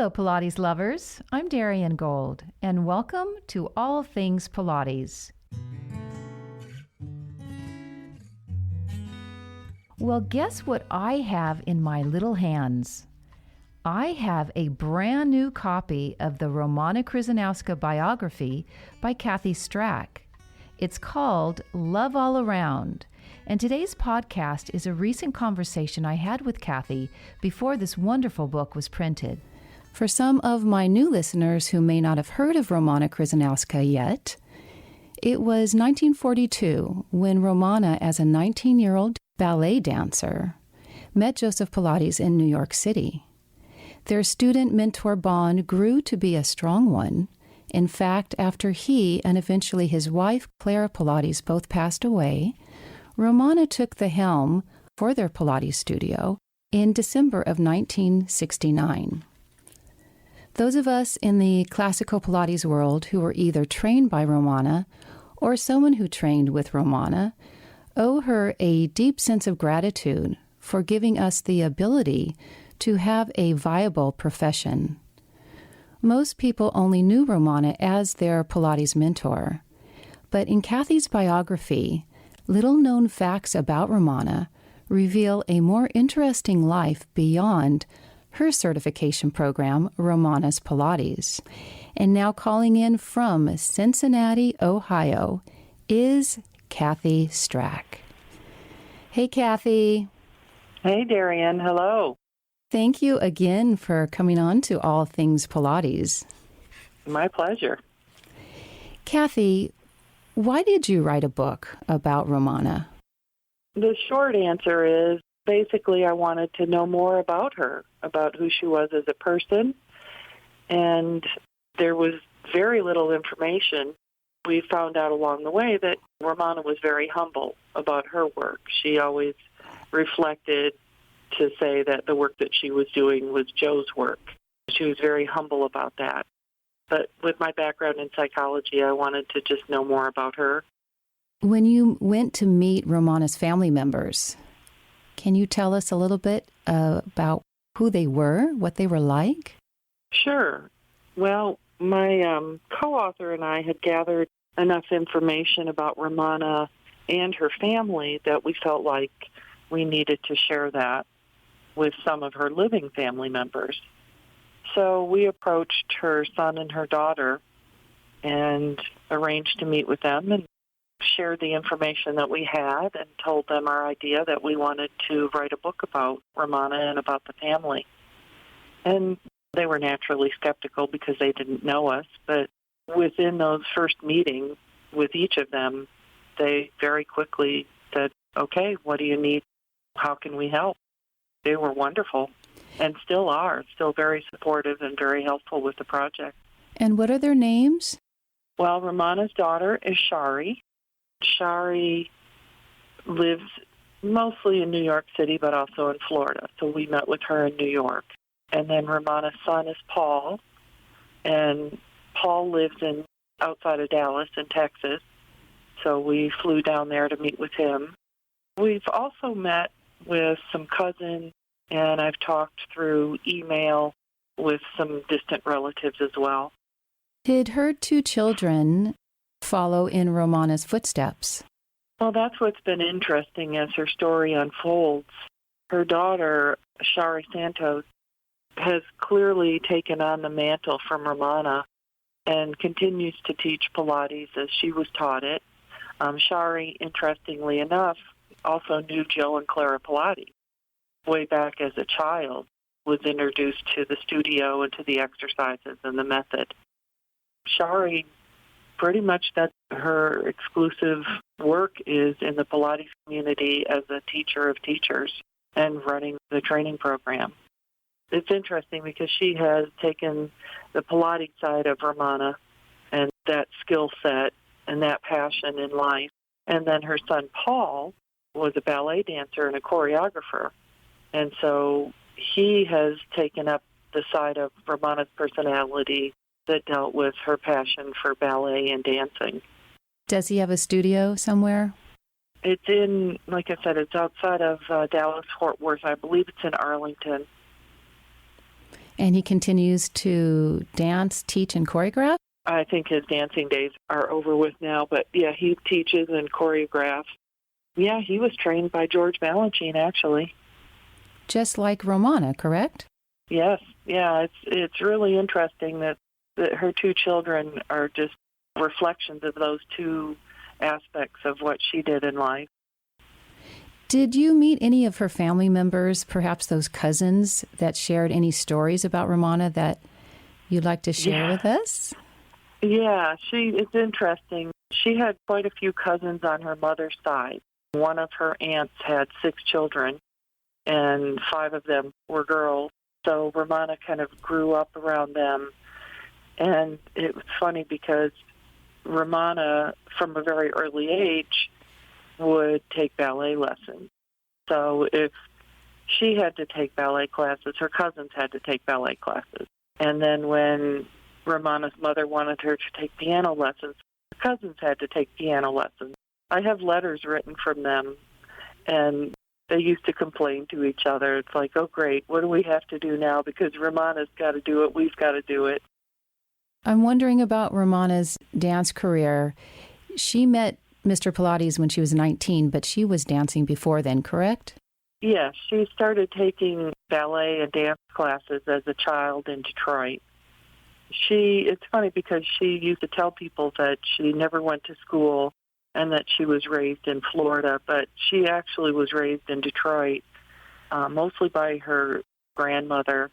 Hello, Pilates lovers. I'm Darian Gold, and welcome to All Things Pilates. Well, guess what I have in my little hands? I have a brand new copy of the Romana Kryzanowska Biography by Cathy Strack. It's called Love All Around, and today's podcast is a recent conversation I had with Cathy before this wonderful book was printed. For some of my new listeners who may not have heard of Romana Kryzanowska yet, it was 1942 when Romana, as a 19-year-old ballet dancer, met Joseph Pilates in New York City. Their student-mentor bond grew to be a strong one. In fact, after he and eventually his wife, Clara Pilates, both passed away, Romana took the helm for their Pilates studio in December of 1969. Those of us in the classical Pilates world who were either trained by Romana or someone who trained with Romana owe her a deep sense of gratitude for giving us the ability to have a viable profession. Most people only knew Romana as their Pilates mentor, but in Cathy's biography, little-known facts about Romana reveal a more interesting life beyond her certification program, Romana's Pilates. And now calling in from Cincinnati, Ohio, is Cathy Strack. Hey, Cathy. Hey, Darian. Hello. Thank you again for coming on to All Things Pilates. My pleasure. Cathy, why did you write a book about Romana? The short answer is basically I wanted to know more about her, about who she was as a person, and there was very little information. We found out along the way that Romana was very humble about her work. She always reflected to say that the work that she was doing was Joe's work. She was very humble about that. But with my background in psychology, I wanted to just know more about her. When you went to meet Romana's family members, can you tell us a little bit about who they were, what they were like? Sure. Well, my co-author and I had gathered enough information about Romana and her family that we felt like we needed to share that with some of her living family members. So we approached her son and her daughter and arranged to meet with them and shared the information that we had and told them our idea that we wanted to write a book about Romana and about the family. And they were naturally skeptical because they didn't know us, but within those first meetings with each of them, they very quickly said, okay, what do you need? How can we help? They were wonderful and still are, still very supportive and very helpful with the project. And what are their names? Well, Romana's daughter is Shari. Shari lives mostly in New York City, but also in Florida. So we met with her in New York. And then Romana's son is Paul. And Paul lives outside of Dallas in Texas. So we flew down there to meet with him. We've also met with some cousins, and I've talked through email with some distant relatives as well. Did her two children follow in Romana's footsteps? Well, that's what's been interesting as her story unfolds. Her daughter, Shari Santos, has clearly taken on the mantle from Romana and continues to teach Pilates as she was taught it. Shari, interestingly enough, also knew Joe and Clara Pilates. Way back as a child, was introduced to the studio and to the exercises and the method. Shari, pretty much that her exclusive work is in the Pilates community as a teacher of teachers and running the training program. It's interesting because she has taken the Pilates side of Romana and that skill set and that passion in life. And then her son, Paul, was a ballet dancer and a choreographer. And so he has taken up the side of Romana's personality that dealt with her passion for ballet and dancing. Does he have a studio somewhere? It's in, like I said, it's outside of Dallas, Fort Worth. I believe it's in Arlington. And he continues to dance, teach, and choreograph? I think his dancing days are over with now, but yeah, he teaches and choreographs. Yeah, he was trained by George Balanchine, actually. Just like Romana, correct? Yes, yeah, it's really interesting that her two children are just reflections of those two aspects of what she did in life. Did you meet any of her family members, perhaps those cousins, that shared any stories about Romana that you'd like to share with us? Yeah, it's interesting. She had quite a few cousins on her mother's side. One of her aunts had 6 children, and 5 of them were girls. So Romana kind of grew up around them. And it was funny because Romana, from a very early age, would take ballet lessons. So if she had to take ballet classes, her cousins had to take ballet classes. And then when Romana's mother wanted her to take piano lessons, her cousins had to take piano lessons. I have letters written from them, and they used to complain to each other. It's like, oh, great, what do we have to do now? Because Romana's got to do it, we've got to do it. I'm wondering about Romana's dance career. She met Mr. Pilates when she was 19, but she was dancing before then, correct? Yes, she started taking ballet and dance classes as a child in Detroit. It's funny because she used to tell people that she never went to school and that she was raised in Florida, but she actually was raised in Detroit, mostly by her grandmother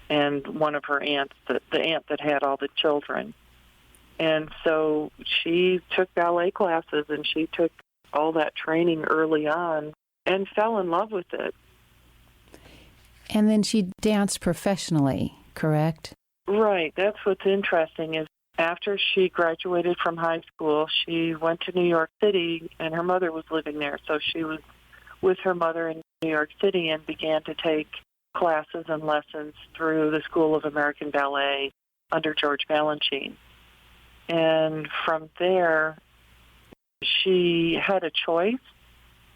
and one of her aunts, the aunt that had all the children. And so she took ballet classes and she took all that training early on and fell in love with it. And then she danced professionally, correct? Right. That's what's interesting is after she graduated from high school, she went to New York City, and her mother was living there. So she was with her mother in New York City and began to take classes and lessons through the School of American Ballet under George Balanchine. And from there, she had a choice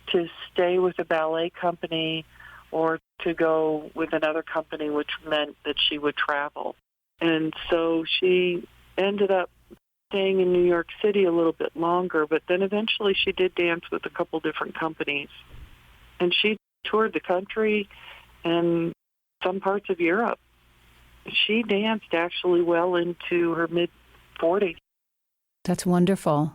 to stay with a ballet company or to go with another company, which meant that she would travel. And so she ended up staying in New York City a little bit longer, but then eventually she did dance with a couple different companies. And she toured the country and some parts of Europe. She danced actually well into her mid-40s. That's wonderful.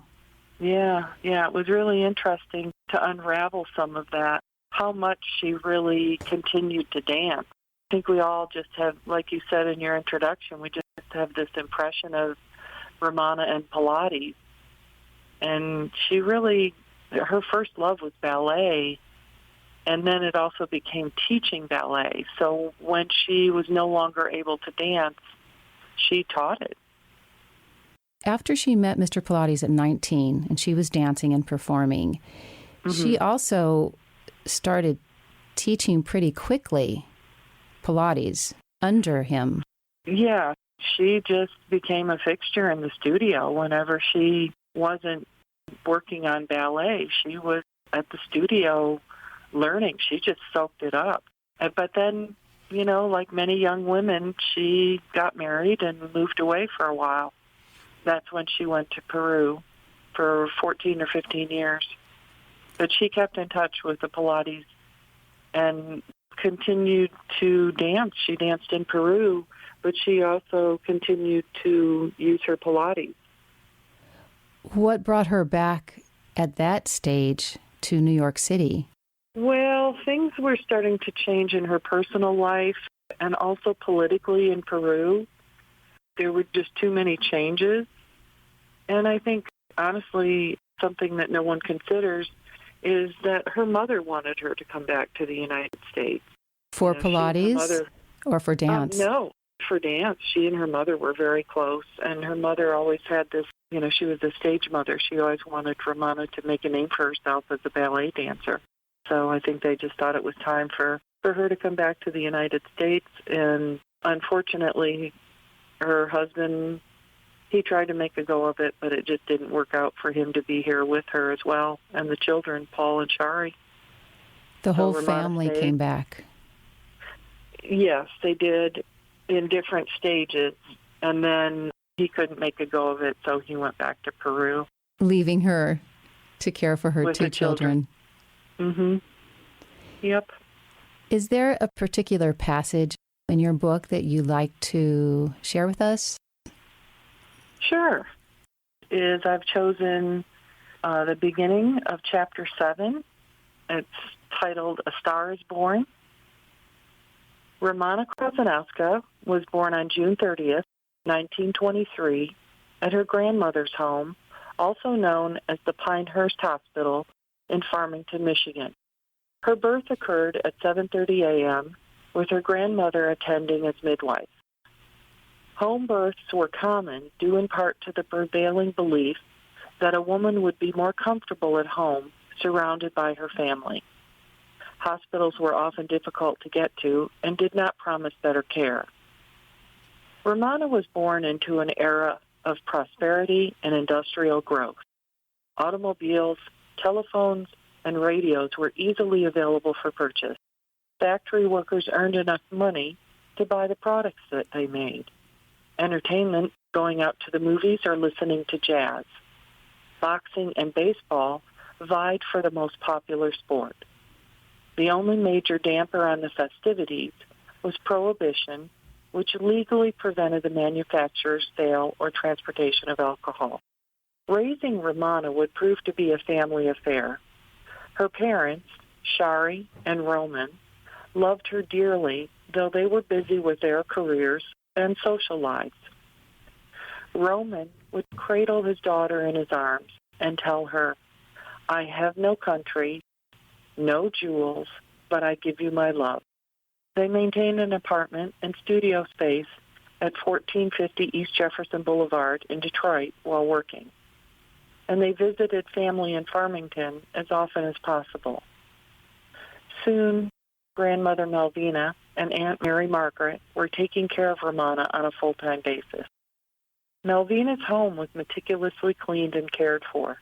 Yeah, it was really interesting to unravel some of that, how much she really continued to dance. I think we all just have, like you said in your introduction, we just have this impression of Romana and Pilates. And she really, her first love was ballet, and then it also became teaching ballet. So when she was no longer able to dance, she taught it. After she met Mr. Pilates at 19 and she was dancing and performing, she also started teaching pretty quickly Pilates under him. Yeah, she just became a fixture in the studio. Whenever she wasn't working on ballet, she was at the studio learning. She just soaked it up. But then, like many young women, she got married and moved away for a while. That's when she went to Peru for 14 or 15 years. But she kept in touch with the Pilates and continued to dance. She danced in Peru, but she also continued to use her Pilates. What brought her back at that stage to New York City? Well, things were starting to change in her personal life and also politically in Peru. There were just too many changes. And I think, honestly, something that no one considers is that her mother wanted her to come back to the United States. For Pilates or for dance? No, for dance. She and her mother were very close, and her mother always had this, she was a stage mother. She always wanted Romana to make a name for herself as a ballet dancer. So I think they just thought it was time for her to come back to the United States, and unfortunately, her husband, he tried to make a go of it, but it just didn't work out for him to be here with her as well, and the children, Paul and Shari. The whole family came back. Yes, they did. in different stages, and then he couldn't make a go of it, so he went back to Peru. Leaving her to care for her with two children. Mm-hmm. Yep. Is there a particular passage in your book that you like to share with us? Sure. I've chosen the beginning of chapter 7. It's titled A Star is Born. Romana Kryzanowska was born on June 30th, 1923, at her grandmother's home, also known as the Pinehurst Hospital in Farmington, Michigan. Her birth occurred at 7:30 a.m., with her grandmother attending as midwife. Home births were common due in part to the prevailing belief that a woman would be more comfortable at home surrounded by her family. Hospitals were often difficult to get to and did not promise better care. Romana was born into an era of prosperity and industrial growth. Automobiles, telephones, and radios were easily available for purchase. Factory workers earned enough money to buy the products that they made. Entertainment, going out to the movies or listening to jazz. Boxing and baseball vied for the most popular sport. The only major damper on the festivities was prohibition, which legally prevented the manufacture, sale, or transportation of alcohol. Raising Romana would prove to be a family affair. Her parents, Shari and Roman, loved her dearly, though they were busy with their careers and social lives. Roman would cradle his daughter in his arms and tell her, "I have no country, no jewels, but I give you my love." They maintained an apartment and studio space at 1450 East Jefferson Boulevard in Detroit while working. And they visited family in Farmington as often as possible. Soon, grandmother Malvina and Aunt Mary Margaret were taking care of Romana on a full-time basis. Malvina's home was meticulously cleaned and cared for.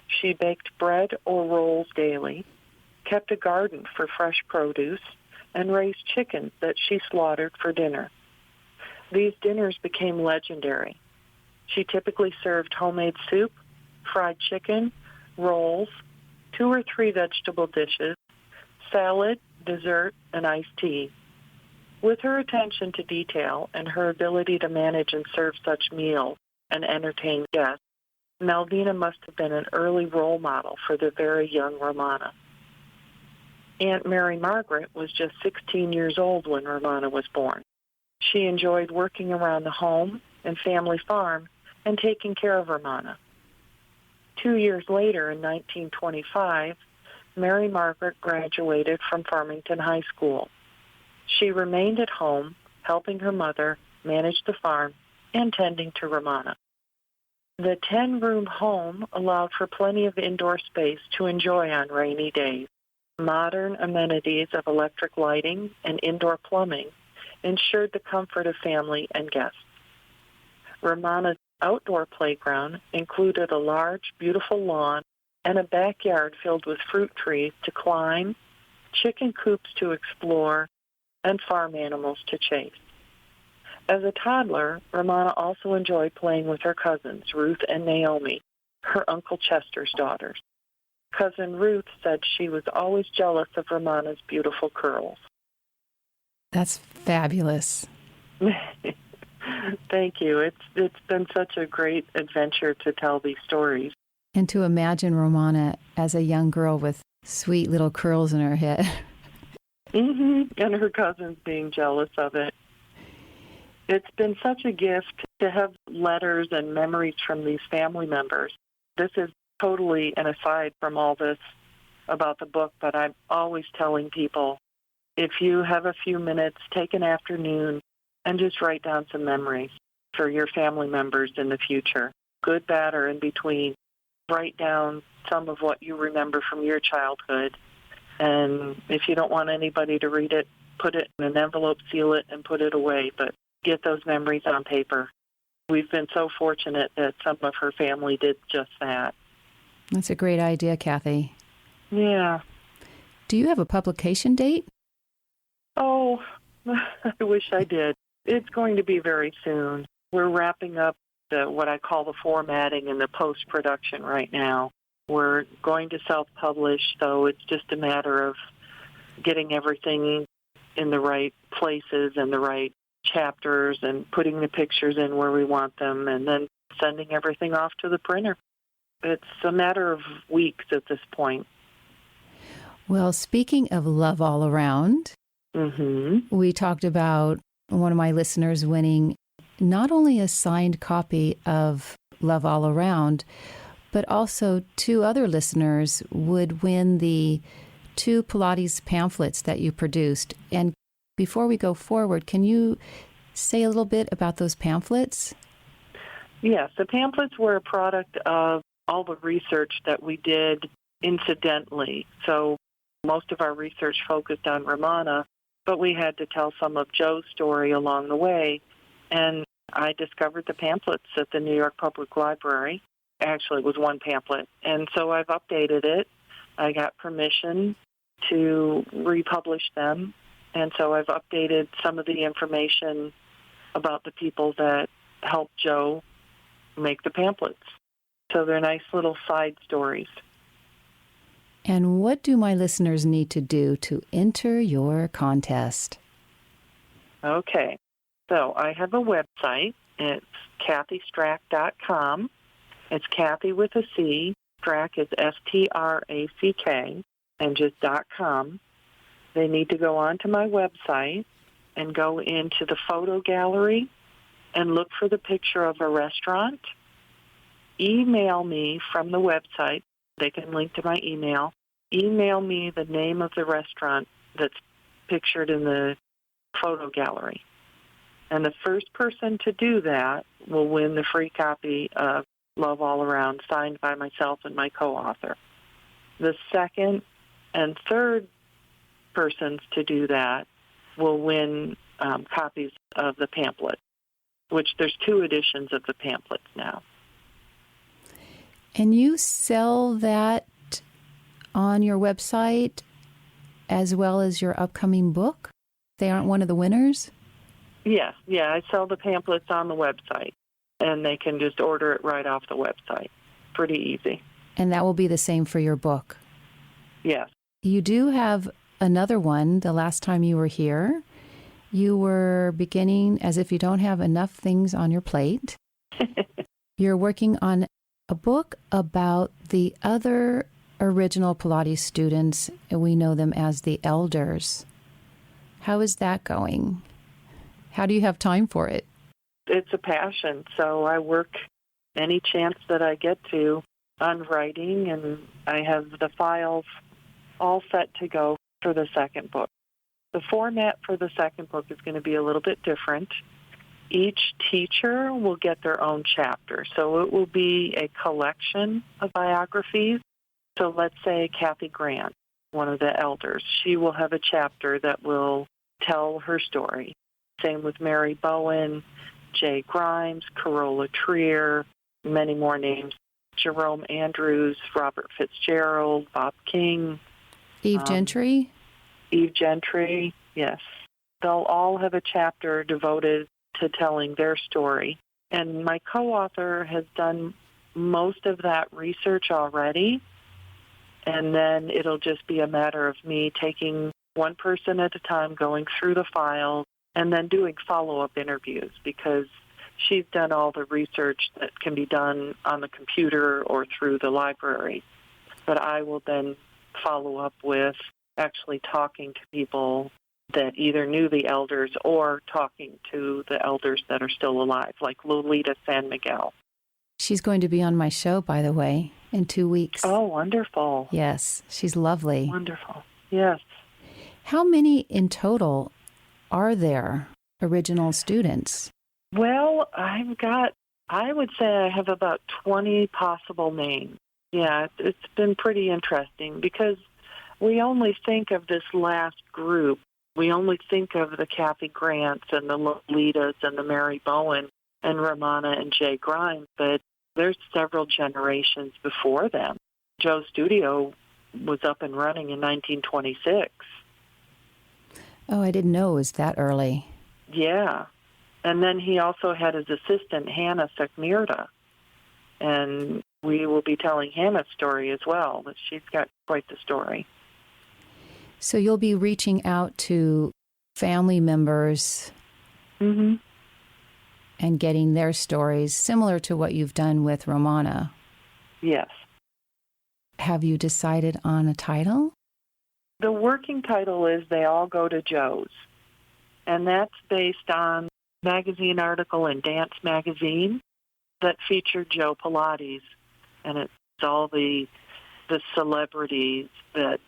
She baked bread or rolls daily, kept a garden for fresh produce, and raised chickens that she slaughtered for dinner. These dinners became legendary. She typically served homemade soup, fried chicken, rolls, 2 or 3 vegetable dishes, salad, dessert, and iced tea. With her attention to detail and her ability to manage and serve such meals and entertain guests, Malvina must have been an early role model for the very young Romana. Aunt Mary Margaret was just 16 years old when Romana was born. She enjoyed working around the home and family farm and taking care of Romana. 2 years later, in 1925, Mary Margaret graduated from Farmington High School. She remained at home, helping her mother manage the farm and tending to Romana. The 10-room home allowed for plenty of indoor space to enjoy on rainy days. Modern amenities of electric lighting and indoor plumbing ensured the comfort of family and guests. Romana's outdoor playground included a large, beautiful lawn and a backyard filled with fruit trees to climb, chicken coops to explore, and farm animals to chase. As a toddler, Romana also enjoyed playing with her cousins, Ruth and Naomi, her Uncle Chester's daughters. Cousin Ruth said she was always jealous of Romana's beautiful curls. That's fabulous. Thank you. It's been such a great adventure to tell these stories. And to imagine Romana as a young girl with sweet little curls in her head. Mm-hmm. And her cousins being jealous of it. It's been such a gift to have letters and memories from these family members. This is totally an aside from all this about the book, but I'm always telling people, if you have a few minutes, take an afternoon and just write down some memories for your family members in the future, good, bad, or in between. Write down some of what you remember from your childhood. And if you don't want anybody to read it, put it in an envelope, seal it, and put it away. But get those memories on paper. We've been so fortunate that some of her family did just that. That's a great idea, Cathy. Yeah. Do you have a publication date? Oh, I wish I did. It's going to be very soon. We're wrapping up what I call the formatting and the post-production right now. We're going to self-publish, so it's just a matter of getting everything in the right places and the right chapters and putting the pictures in where we want them and then sending everything off to the printer. It's a matter of weeks at this point. Well, speaking of love all around, we talked about one of my listeners winning not only a signed copy of Love All Around, but also two other listeners would win the 2 Pilates pamphlets that you produced. And before we go forward, can you say a little bit about those pamphlets? Yes, the pamphlets were a product of all the research that we did incidentally. So most of our research focused on Romana, but we had to tell some of Joe's story along the way. And I discovered the pamphlets at the New York Public Library. Actually, it was one pamphlet. And so I've updated it. I got permission to republish them. And so I've updated some of the information about the people that helped Joe make the pamphlets. So they're nice little side stories. And what do my listeners need to do to enter your contest? Okay. So I have a website. It's cathystrack.com. It's Cathy with a C. Strack is Strack, and just .com. They need to go onto my website and go into the photo gallery and look for the picture of a restaurant. Email me from the website. They can link to my email. Email me the name of the restaurant that's pictured in the photo gallery. And the first person to do that will win the free copy of Love All Around, signed by myself and my co-author. The second and third persons to do that will win copies of the pamphlet, which there's 2 editions of the pamphlets now. And you sell that on your website as well as your upcoming book? They aren't one of the winners? Yes, I sell the pamphlets on the website, and they can just order it right off the website. Pretty easy. And that will be the same for your book? Yes. You do have another one. The last time you were here, you were beginning, as if you don't have enough things on your plate, you're working on a book about the other original Pilates students. We know them as the elders. How is that going? How do you have time for it? It's a passion, so I work any chance that I get to on writing, and I have the files all set to go for the second book. The format for the second book is going to be a little bit different. Each teacher will get their own chapter, so it will be a collection of biographies. So let's say Cathy Grant, one of the elders, she will have a chapter that will tell her story. Same with Mary Bowen, Jay Grimes, Carola Trier, many more names. Jerome Andrews, Robert Fitzgerald, Bob King. Eve Gentry? Eve Gentry, yes. They'll all have a chapter devoted to telling their story. And my co-author has done most of that research already. And then it'll just be a matter of me taking one person at a time, going through the files, and then doing follow-up interviews, because she's done all the research that can be done on the computer or through the library. But I will then follow up with actually talking to people that either knew the elders or talking to the elders that are still alive, like Lolita San Miguel. She's going to be on my show, by the way, in 2 weeks. Oh, wonderful. Yes, she's lovely. Wonderful. Yes. How many in total are there original students? Well, I would say I have about 20 possible names. Yeah, it's been pretty interesting because we only think of this last group. We only think of the Cathy Grants and the Lolitas and the Mary Bowen and Romana and Jay Grimes, but there's several generations before them. Joe's studio was up and running in 1926. Oh, I didn't know it was that early. Yeah. And then he also had his assistant, Hannah Sekmirda. And we will be telling Hannah's story as well, but she's got quite the story. So you'll be reaching out to family members Mm-hmm. and getting their stories, similar to what you've done with Romana. Yes. Have you decided on a title? The working title is They All Go to Joe's. And that's based on a magazine article in Dance Magazine that featured Joe Pilates. And it's all the celebrities that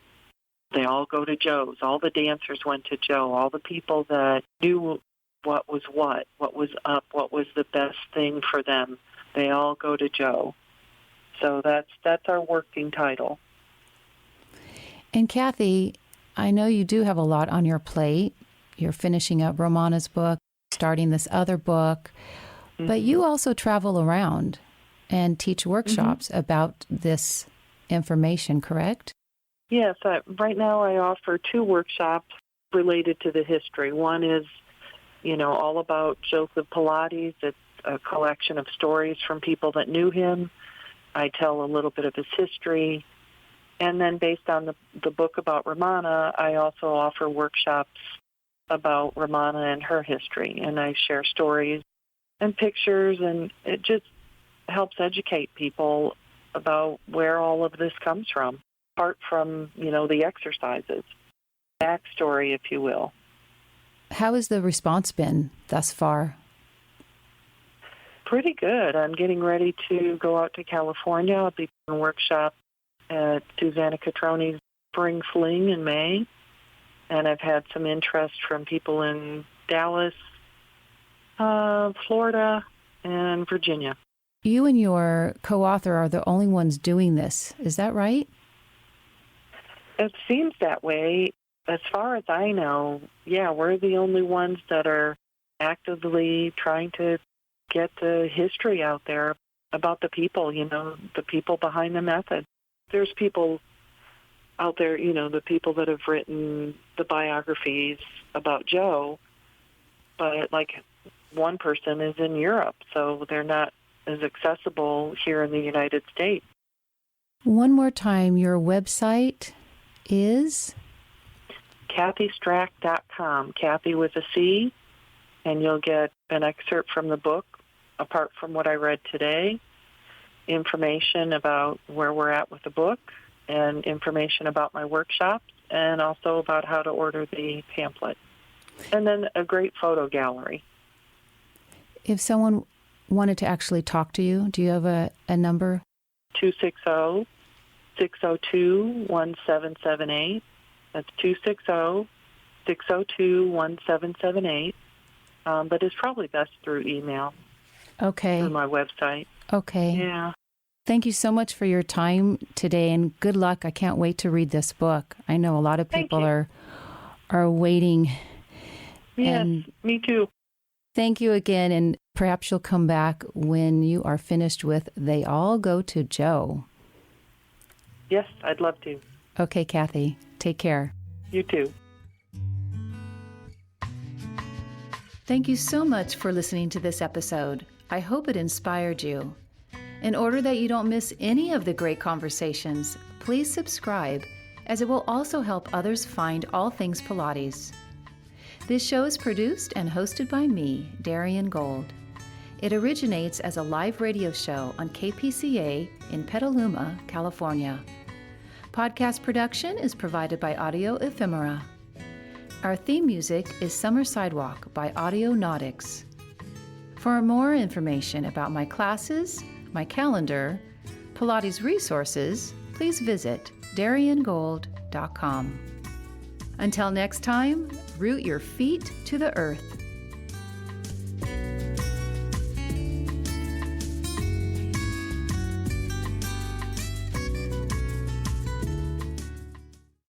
they all go to Joe's. All the dancers went to Joe. All the people that knew what was up, what was the best thing for them. They all go to Joe. So that's our working title. And Cathy, I know you do have a lot on your plate. You're finishing up Romana's book, starting this other book, but you also travel around and teach workshops about this information, correct? Yes. Right now I offer 2 workshops related to the history. One is, all about Joseph Pilates. It's a collection of stories from people that knew him. I tell a little bit of his history. And then based on the book about Romana, I also offer workshops about Romana and her history. And I share stories and pictures, and it just helps educate people about where all of this comes from, apart from, the exercises, backstory, if you will. How has the response been thus far? Pretty good. I'm getting ready to go out to California. I'll be doing a workshop at Susanna Catroni's Spring Fling in May. And I've had some interest from people in Dallas, Florida, and Virginia. You and your co-author are the only ones doing this. Is that right? It seems that way. As far as I know, yeah, we're the only ones that are actively trying to get the history out there about the people, the people behind the method. There's people out there, the people that have written the biographies about Joe, but like one person is in Europe, so they're not as accessible here in the United States. One more time, your website is? CathyStrack.com, Cathy with a C, and you'll get an excerpt from the book, apart from what I read today, information about where we're at with the book, and information about my workshops, and also about how to order the pamphlet. And then a great photo gallery. If someone wanted to actually talk to you, do you have a number? 260-602-1778. That's 260-602-1778. But it's probably best through email. Okay. Through my website. Okay. Yeah. Thank you so much for your time today, and good luck. I can't wait to read this book. I know a lot of people are waiting. Yes, me too. Thank you again, and perhaps you'll come back when you are finished with They All Go to Joe. Yes, I'd love to. Okay, Cathy. Take care. You too. Thank you so much for listening to this episode. I hope it inspired you. In order that you don't miss any of the great conversations, please subscribe, as it will also help others find all things Pilates. This show is produced and hosted by me, Darian Gold. It originates as a live radio show on KPCA in Petaluma, California. Podcast production is provided by Audio Ephemera. Our theme music is Summer Sidewalk by Audio Nautics. For more information about my classes, my calendar, Pilates resources, please visit dariangold.com. Until next time, root your feet to the earth.